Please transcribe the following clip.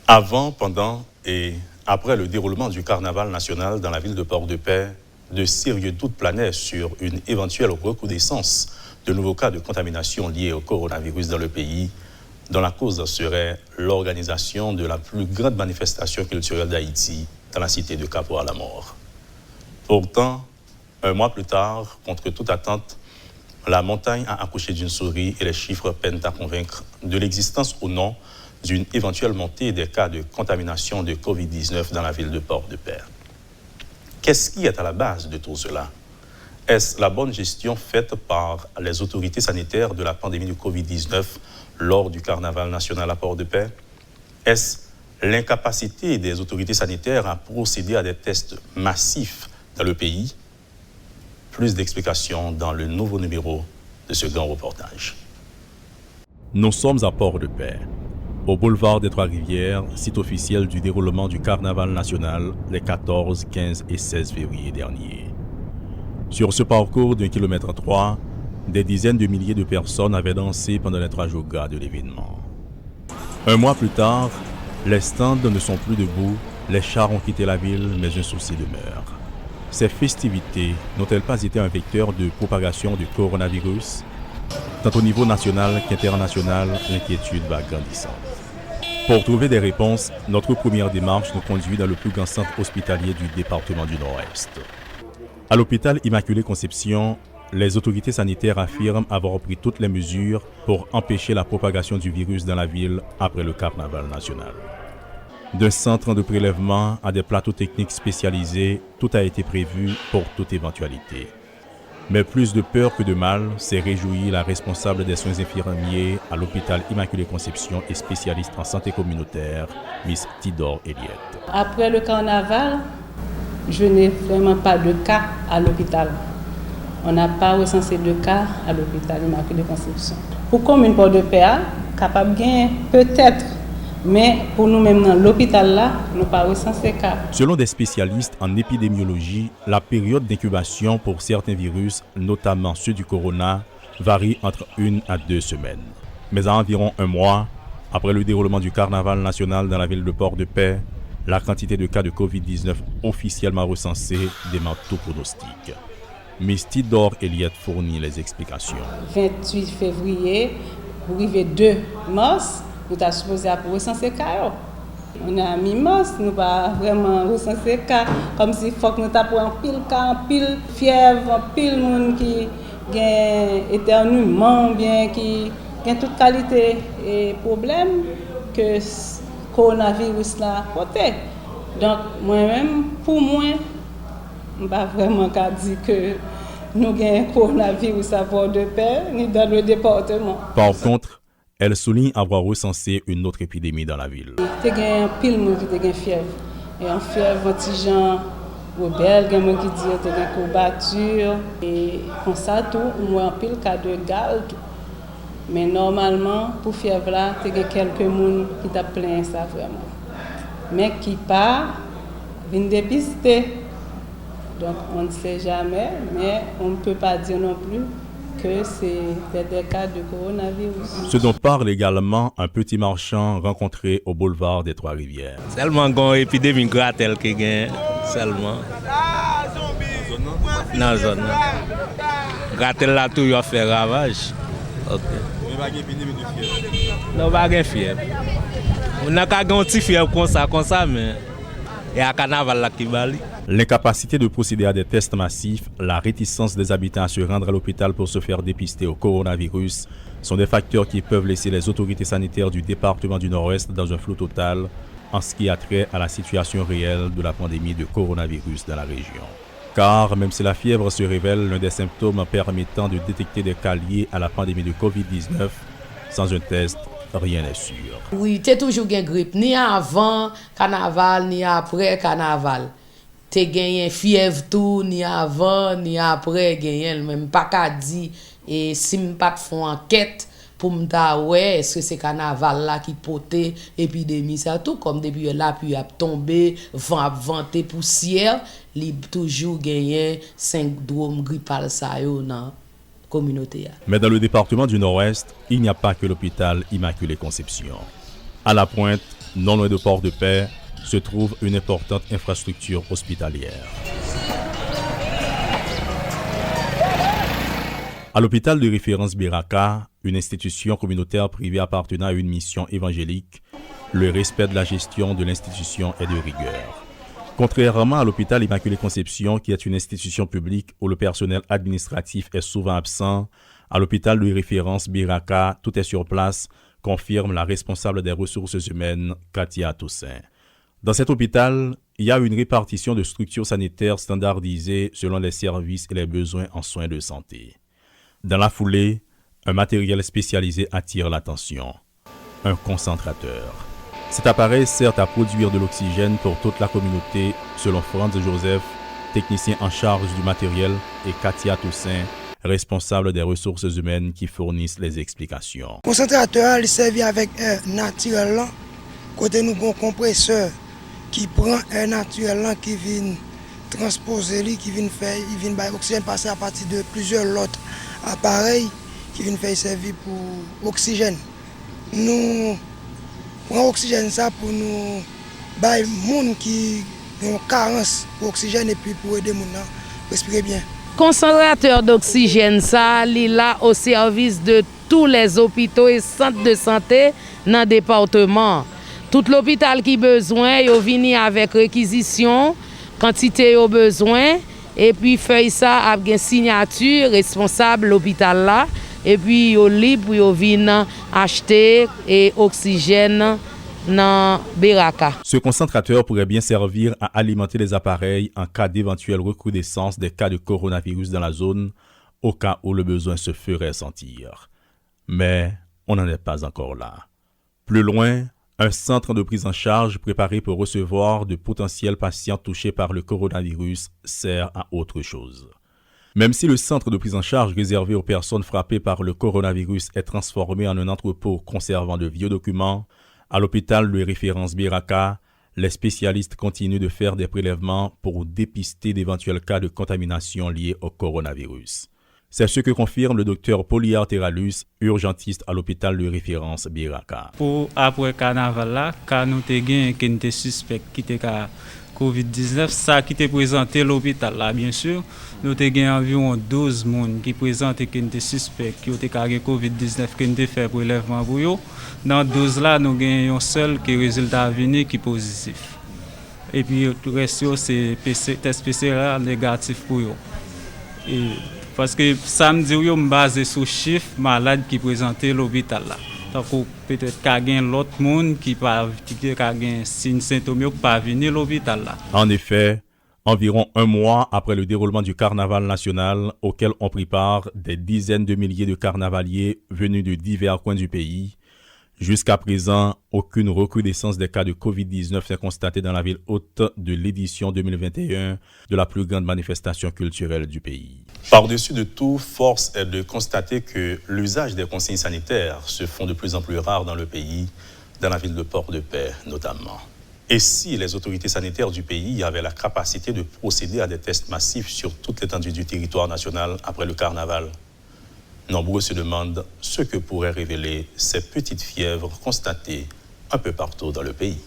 Avant, pendant et après le déroulement du carnaval national dans la ville de Port-de-Paix, de sérieux doutes planaient sur une éventuelle recrudescence de nouveaux cas de contamination liés au coronavirus dans le pays, dont la cause serait l'organisation de la plus grande manifestation culturelle d'Haïti dans la cité de Capo-à-la-Mort. Pourtant, un mois plus tard, contre toute attente, la montagne a accouché d'une souris et les chiffres peinent à convaincre de l'existence ou non d'une éventuelle montée des cas de contamination de Covid-19 dans la ville de Port-de-Paix. Qu'est-ce qui est à la base de tout cela? Est-ce la bonne gestion faite par les autorités sanitaires de la pandémie de Covid-19 lors du carnaval national à Port-de-Paix? Est-ce l'incapacité des autorités sanitaires à procéder à des tests massifs dans le pays? Plus d'explications dans le nouveau numéro de ce grand reportage. Nous sommes à Port-de-Paix, au boulevard des Trois-Rivières, site officiel du déroulement du carnaval national les 14, 15 et 16 février dernier. Sur ce parcours d'1,3 km, des dizaines de milliers de personnes avaient dansé pendant les 3 jours gras de l'événement. Un mois plus tard, les stands ne sont plus debout, les chars ont quitté la ville, mais un souci demeure. Ces festivités n'ont-elles pas été un vecteur de propagation du coronavirus? Tant au niveau national qu'international, l'inquiétude va grandissant. Pour trouver des réponses, notre première démarche nous conduit dans le plus grand centre hospitalier du département du Nord-Est. À l'hôpital Immaculée Conception, les autorités sanitaires affirment avoir pris toutes les mesures pour empêcher la propagation du virus dans la ville après le carnaval national. D'un centre de prélèvement à des plateaux techniques spécialisés, tout a été prévu pour toute éventualité. Mais plus de peur que de mal, s'est réjouie la responsable des soins infirmiers à l'hôpital Immaculée Conception et spécialiste en santé communautaire, Miss Tidor Eliette. Après le carnaval, je n'ai vraiment pas de cas à l'hôpital. On n'a pas recensé de cas à l'hôpital Immaculée Conception. Pour commune Port-de-Paix, capable de gagner peut-être, mais pour nous-mêmes dans l'hôpital là, nous n'avons pas recensé cas. Selon des spécialistes en épidémiologie, la période d'incubation pour certains virus, notamment ceux du corona, varie entre 1 à 2 semaines. Mais à environ 1 mois, après le déroulement du carnaval national dans la ville de Port-de-Paix, la quantité de cas de Covid-19 officiellement recensés dément tout pronostic. Miss Tidor Eliette fournit les explications. 28 février, pour arriver 2 mars, nous sommes supposés recenser les cas. On est à mi-mars, nous n'avons pas vraiment recensé les cas. Comme si faut que nous avons un pile cas, un pile fièvre, un pile monde qui a éternuement, bien qui a toute qualité et problème que le coronavirus là porté. Donc moi-même, pour moi, je ne peux pas vraiment dire que nous avons un coronavirus à Port-de-Paix, ni dans le département. Par contre, elle souligne avoir recensé une autre épidémie dans la ville. Il y a un pile de gens qui ont fièvre. Et en fièvre, anti-gens, rebelle, il y a des gens qui disent qu'il y a une courbature. Et comme ça, tout, moi, un pile cas de gale. Mais normalement, pour fièvre là, il y a quelques gens qui ont plein ça vraiment. Mais qui pas viennent dépister. Donc on ne sait jamais, mais on ne peut pas dire non plus que c'est des cas de coronavirus. Ce dont parle également un petit marchand rencontré au boulevard des Trois-Rivières. Seulement une épidémie gratel qui gagne, seulement. Dans la zone. Gratel là tout a fait ravage. OK. Mais pas d'épidémie de fièvre. Non, pas de fièvre. On n'a qu'à gagner un petit fièvre comme ça, mais il y a un carnaval là qui bali. L'incapacité de procéder à des tests massifs, la réticence des habitants à se rendre à l'hôpital pour se faire dépister au coronavirus sont des facteurs qui peuvent laisser les autorités sanitaires du département du Nord-Est dans un flou total en ce qui a trait à la situation réelle de la pandémie de coronavirus dans la région. Car même si la fièvre se révèle l'un des symptômes permettant de détecter des cas liés à la pandémie de Covid-19, sans un test, rien n'est sûr. Oui, tu as toujours une grippe, ni avant carnaval, ni après carnaval. Tu gagné fièvre tout, ni avant, ni après, gagné même pas qu'à dire, et si je pas font enquête pour me dire, ouais, est-ce que c'est carnaval là qui poté épidémie, ça tout, comme depuis là, puis a tombé, vanté poussière, il toujours gagné 5 drômes grippal ça yo dans communauté. Mais dans le département du Nord-Est, il n'y a pas que l'hôpital Immaculée Conception. À la pointe, non loin de Port-de-Paix, se trouve une importante infrastructure hospitalière. À l'hôpital de référence Biraka, une institution communautaire privée appartenant à une mission évangélique, le respect de la gestion de l'institution est de rigueur. Contrairement à l'hôpital Immaculée Conception, qui est une institution publique où le personnel administratif est souvent absent, à l'hôpital de référence Biraka, tout est sur place, confirme la responsable des ressources humaines, Katia Toussaint. Dans cet hôpital, il y a une répartition de structures sanitaires standardisées selon les services et les besoins en soins de santé. Dans la foulée, un matériel spécialisé attire l'attention, un concentrateur. Cet appareil sert à produire de l'oxygène pour toute la communauté, selon Franz Joseph, technicien en charge du matériel, et Katia Toussaint, responsable des ressources humaines qui fournissent les explications. Le concentrateur il servi avec air naturel, côté nous un compresseur qui prend air naturel qui vient transposer, qui vient faire, il vient faire l'oxygène passer à partir de plusieurs autres appareils qui viennent faire servir pour l'oxygène. Nous prenons l'oxygène ça pour nous bailler les gens qui ont carence d'oxygène et puis pour aider les gens à respirer bien. Concentrateur d'oxygène, ça, il est là au service de tous les hôpitaux et centres de santé dans le département. Tout l'hôpital qui a besoin, il vient avec réquisition, quantité au besoin, et puis fait ça avec une signature responsable de l'hôpital là, et puis il est libre, il vient acheter et oxygène dans Biraka. Ce concentrateur pourrait bien servir à alimenter les appareils en cas d'éventuelle recrudescence des cas de coronavirus dans la zone, au cas où le besoin se ferait sentir. Mais on n'en est pas encore là. Plus loin, un centre de prise en charge préparé pour recevoir de potentiels patients touchés par le coronavirus sert à autre chose. Même si le centre de prise en charge réservé aux personnes frappées par le coronavirus est transformé en un entrepôt conservant de vieux documents, à l'hôpital de référence Biraka, les spécialistes continuent de faire des prélèvements pour dépister d'éventuels cas de contamination liés au coronavirus. C'est ce que confirme le docteur Poliar Terralus, urgentiste à l'hôpital de référence Biraka. Pour après carnaval là, quand nous avons suspect qui était COVID-19, ça qui était présenté à l'hôpital là, bien sûr, nous avons environ 12 personnes qui présentent qui étaient suspects qui ont COVID-19 qui ont fait prélèvement pour eux. Dans 12 là, nous avons un seul qui résultat venu qui est positif. Et puis le reste c'est test PCR négatif pour eux. Et parce que samedi, on est basé sur le chiffre malade qui présentait à l'hôpital là. Donc peut-être qu'il y a l'autre monde qui a un signe symptôme qui pas venir à l'hôpital là. En effet, environ un mois après le déroulement du carnaval national, auquel ont pris part des dizaines de milliers de carnavaliers venus de divers coins du pays, jusqu'à présent, aucune recrudescence des cas de COVID-19 n'est constatée dans la ville haute de l'édition 2021 de la plus grande manifestation culturelle du pays. Par-dessus de tout, force est de constater que l'usage des consignes sanitaires se font de plus en plus rares dans le pays, dans la ville de Port-de-Paix notamment. Et si les autorités sanitaires du pays avaient la capacité de procéder à des tests massifs sur toute l'étendue du territoire national après le carnaval, nombreux se demandent ce que pourraient révéler ces petites fièvres constatées un peu partout dans le pays.